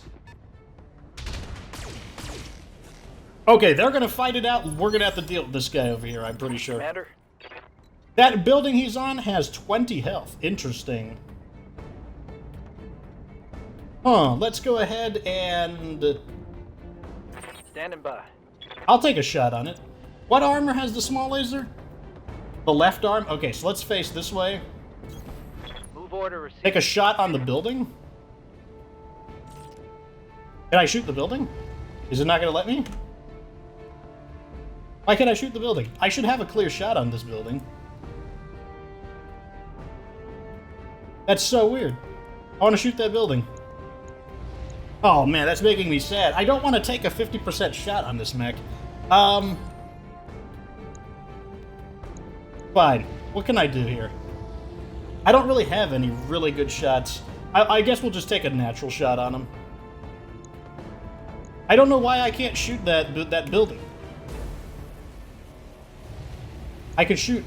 Okay, they're going to fight it out. We're going to have to deal with this guy over here, I'm pretty sure. Commander. That building he's on has 20 health. Interesting. Huh, let's go ahead and... Standing by. I'll take a shot on it. What armor has the small laser? The left arm? Okay, so let's face this way. Move order received. Take a shot on the building. Can I shoot the building? Is it not going to let me? Why can't I shoot the building? I should have a clear shot on this building. That's so weird. I want to shoot that building. Oh man, that's making me sad. I don't want to take a 50% shot on this mech. Fine. What can I do here? I don't really have any really good shots. I guess we'll just take a natural shot on him. I don't know why I can't shoot that building. I can shoot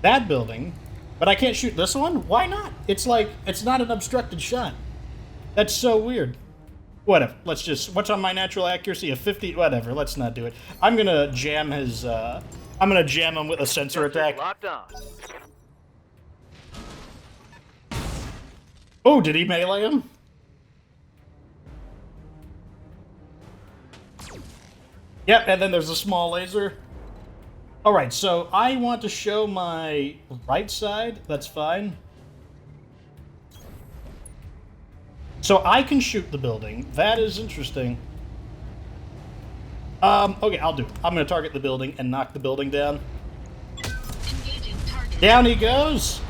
that building, but I can't shoot this one? Why not? It's like, it's not an obstructed shot. That's so weird. Whatever. Let's just... What's on my natural accuracy? A 50? Whatever. Let's not do it. I'm gonna jam his... I'm gonna jam him with a sensor attack. Locked on. Oh, did he melee him? Yep, and then there's a small laser. Alright, so I want to show my right side. That's fine. So I can shoot the building. That is interesting. Okay, I'll do it. I'm going to target the building and knock the building down. Engaging target. Down he goes.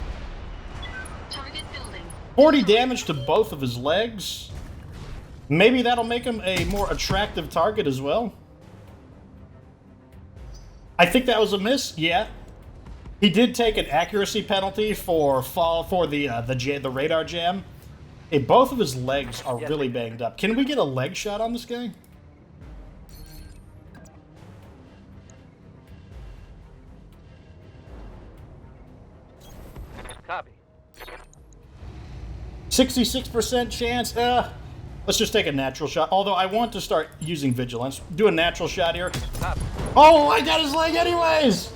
Target building. 40 damage to both of his legs. Maybe that'll make him a more attractive target as well. I think that was a miss. Yeah. He did take an accuracy penalty for the radar jam. Hey, both of his legs are really banged up. Can we get a leg shot on this guy? Copy. 66% chance. Let's just take a natural shot. Although I want to start using vigilance. Do a natural shot here. Copy. Oh, I got his leg anyways!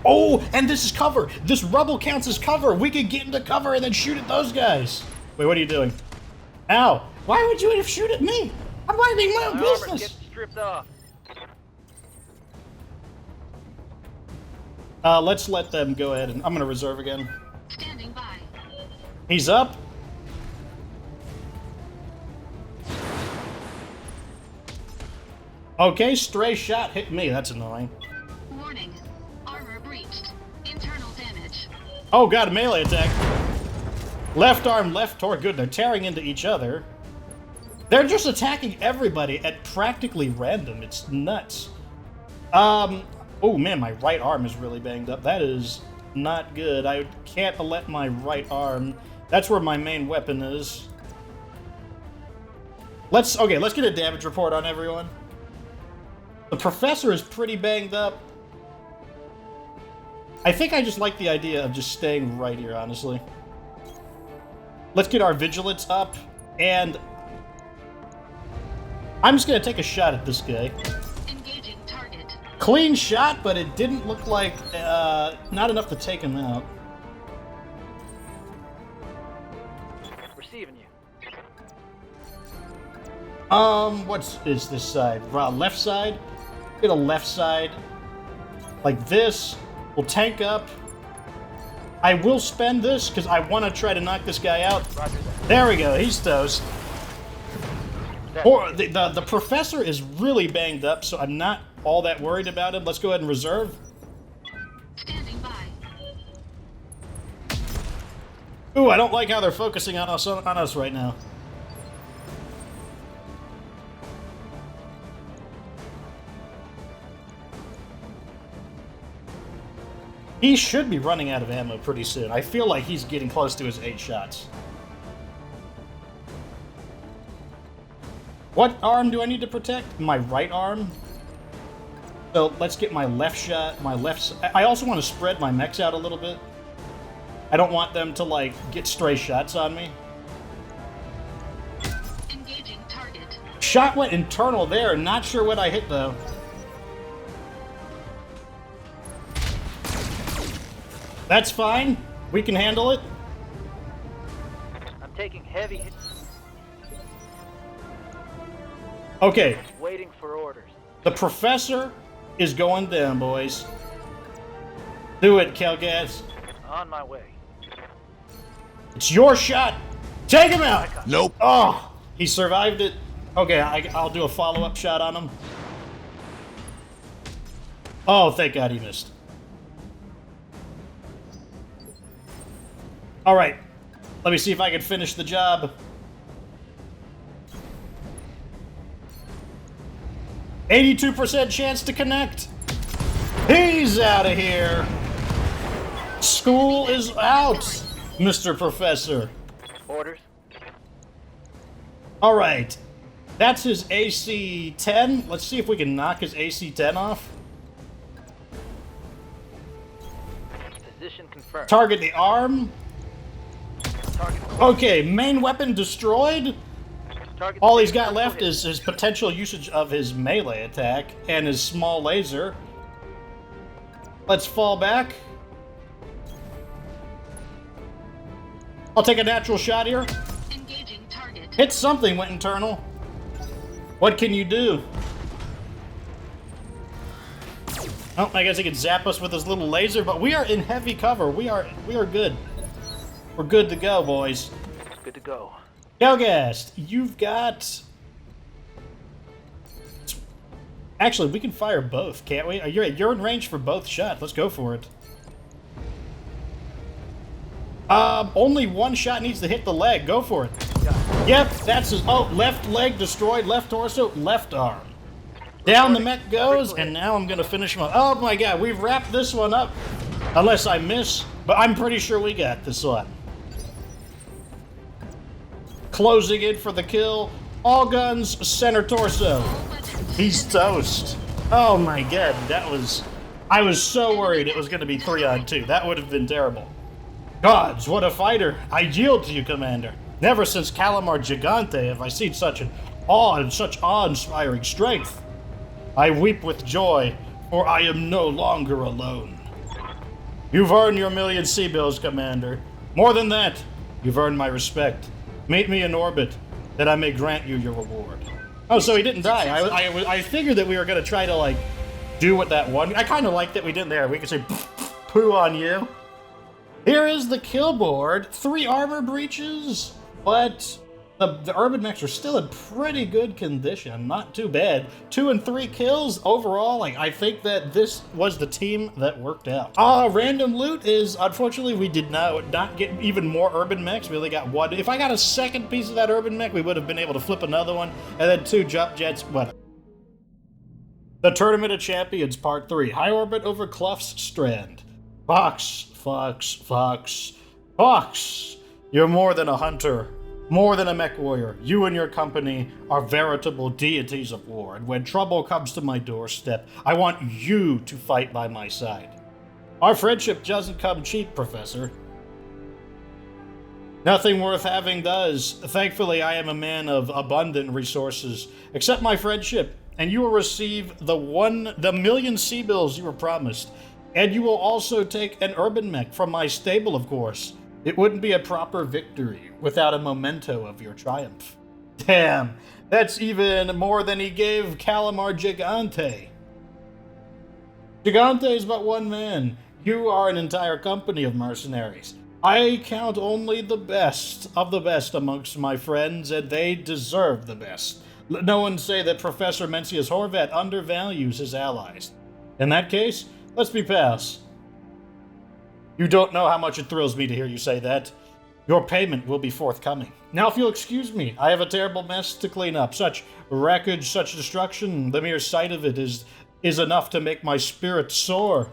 Oh, and this is cover. This rubble counts as cover. We could get into cover and then shoot at those guys. Wait, what are you doing? Ow. Why would you shoot at me? I'm minding my own My armor's business. getting stripped off. Let's let them go ahead, and I'm going to reserve again. Standing by. He's up. Okay, stray shot hit me. That's annoying. Warning. Armor breached. Internal damage. Oh god, a melee attack. Left arm, left torque. Good, they're tearing into each other. They're just attacking everybody at practically random. It's nuts. Oh man, my right arm is really banged up. That is not good. I can't let my right arm... That's where my main weapon is. Let's get a damage report on everyone. The professor is pretty banged up. I think I just like the idea of just staying right here, honestly. Let's get our vigilance up, and I'm just gonna take a shot at this guy. Engaging target. Clean shot, but it didn't look like not enough to take him out. What is this side? Left side? Get a left side. Like this. We'll tank up. I will spend this because I want to try to knock this guy out. Roger that. There we go. He's toast. Or the professor is really banged up, so I'm not all that worried about him. Let's go ahead and reserve. Standing by. Ooh, I don't like how they're focusing on us right now. He should be running out of ammo pretty soon. I feel like he's getting close to his 8 shots. What arm do I need to protect? My right arm? So let's get my left shot, I also want to spread my mechs out a little bit. I don't want them to, like, get stray shots on me. Engaging target. Shot went internal there. Not sure what I hit, though. That's fine. We can handle it. I'm taking heavy hits. Okay. Waiting for orders. The professor is going down, boys. Do it, Kelgas. On my way. It's your shot. Take him out. Nope. Oh, he survived it. Okay, I'll do a follow-up shot on him. Oh, thank God he missed. All right. Let me see if I can finish the job. 82% chance to connect. He's out of here. School is out, Mr. Professor. Orders. All right. That's his AC 10. Let's see if we can knock his AC 10 off. Position confirmed. Target the arm. Target. Okay, main weapon destroyed. Target. All he's got left is his potential usage of his melee attack and his small laser. Let's fall back. I'll take a natural shot here. Engaging target. Hit something, went internal. What can you do? Oh, I guess he can zap us with his little laser, but we are in heavy cover. We are good. We're good to go, boys. Good to go. Gelgast, you've got... Actually, we can fire both, can't we? You're in range for both shots. Let's go for it. Only one shot needs to hit the leg. Go for it. Yep, that's his... Oh, left leg destroyed, left torso, left arm. Down the mech goes, and now I'm going to finish him up. Oh my God, we've wrapped this one up. Unless I miss, but I'm pretty sure we got this one. Closing in for the kill. All guns, center torso. He's toast. Oh my God, that was... I was so worried it was going to be 3-on-2. That would have been terrible. Gods, what a fighter. I yield to you, Commander. Never since Calamar Gigante have I seen such an awe and such awe-inspiring strength. I weep with joy, for I am no longer alone. You've earned your million sea bills, Commander. More than that, you've earned my respect. Meet me in orbit, that I may grant you your reward. Oh, so he didn't die. I figured that we were going to try to, like, do what that one... I kind of like that we didn't there. We could say, poo on you. Here is the kill board. 3 armor breaches, but the urban mechs are still in pretty good condition. Not too bad. 2 and 3 kills overall. Like, I think that this was the team that worked out. Random loot is, unfortunately, we did not get even more urban mechs. We only got 1. If I got a second piece of that urban mech, we would have been able to flip another one, and then 2 jump jets. What? The Tournament of Champions, Part 3. High orbit over Clough's Strand. Fox. You're more than a hunter. More than a mech warrior, you and your company are veritable deities of war, and when trouble comes to my doorstep, I want you to fight by my side. Our friendship doesn't come cheap, Professor. Nothing worth having does. Thankfully, I am a man of abundant resources. Accept my friendship, and you will receive the million sea bills you were promised. And you will also take an urban mech from my stable, of course. It wouldn't be a proper victory without a memento of your triumph. Damn, That's even more than he gave Calamar Gigante. Gigante is but one man. You are an entire company of mercenaries. I count only the best of the best amongst my friends, and they deserve the best. No one say that Professor Mencius Horvat undervalues his allies. In that case, let's be pals. You don't know how much it thrills me to hear you say that. Your payment will be forthcoming. Now, if you'll excuse me, I have a terrible mess to clean up. Such wreckage, such destruction, the mere sight of it is enough to make my spirit soar.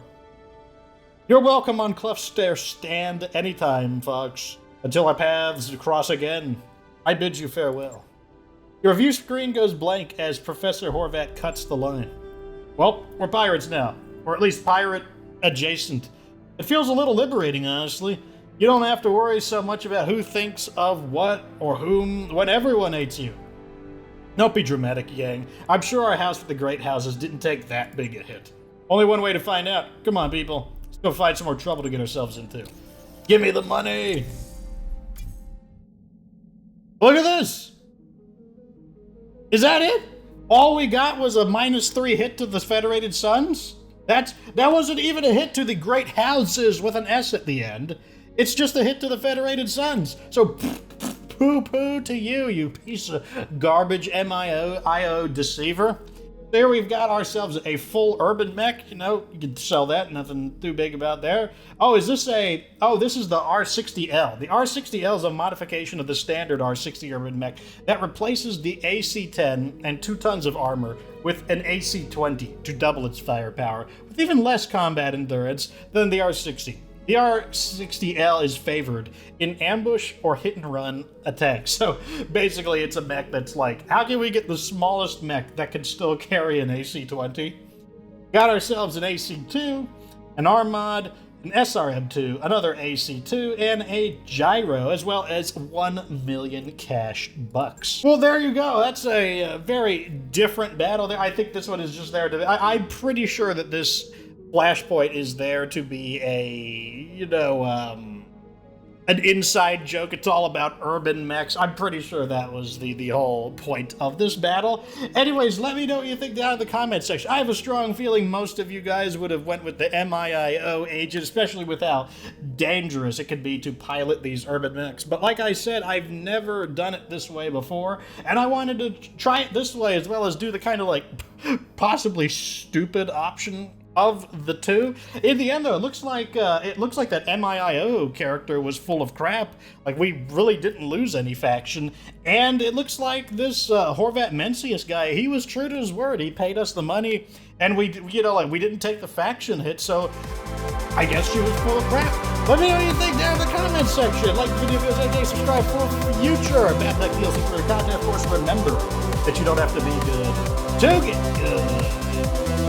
You're welcome on Clef's Stair Stand anytime, folks. Until our paths cross again, I bid you farewell. Your view screen goes blank as Professor Horvat cuts the line. Well, we're pirates now, or at least pirate adjacent. It feels a little liberating, honestly. You don't have to worry so much about who thinks of what or whom when everyone hates you. Don't be dramatic, Yang. I'm sure our house with the great houses didn't take that big a hit. Only one way to find out. Come on, people. Let's go find some more trouble to get ourselves into. Give me the money! Look at this! Is that it? All we got was a -3 hit to the Federated Suns? That wasn't even a hit to the great houses with an S at the end. It's just a hit to the Federated Suns. So poo-poo to you, you piece of garbage MIO deceiver. There we've got ourselves a full urban mech. You know, you could sell that, nothing too big about there. Oh, is this a... Oh, this is the R60L. The R60L is a modification of the standard R60 urban mech that replaces the AC-10 and 2 tons of armor with an AC-20 to double its firepower, with even less combat endurance than the R60. The R60L is favored in ambush or hit-and-run attacks. So basically it's a mech that's like, how can we get the smallest mech that can still carry an AC-20? Got ourselves an AC-2, an Armod, an SRM-2, another AC-2, and a Gyro, as well as 1 million cash bucks. Well, there you go. That's a very different battle there. I think this one is just there to... I'm pretty sure that this Flashpoint is there to be a, you know, an inside joke. It's all about urban mechs. I'm pretty sure that was the whole point of this battle. Anyways, let me know what you think down in the comment section. I have a strong feeling most of you guys would have went with the MIO agent, especially with how dangerous it can be to pilot these urban mechs. But like I said, I've never done it this way before, and I wanted to try it this way as well as do the kind of like possibly stupid option of the two. In the end, though, it looks like that MIO character was full of crap. Like, we really didn't lose any faction, and it looks like this Horvat Mencius guy, he was true to his word. He paid us the money, and we didn't take the faction hit. So I guess she was full of crap. Let me know what you think down in the comments section. Like the video, if you guys subscribe for future BattleTech DLC for content. Of course, remember that you don't have to be good to get good.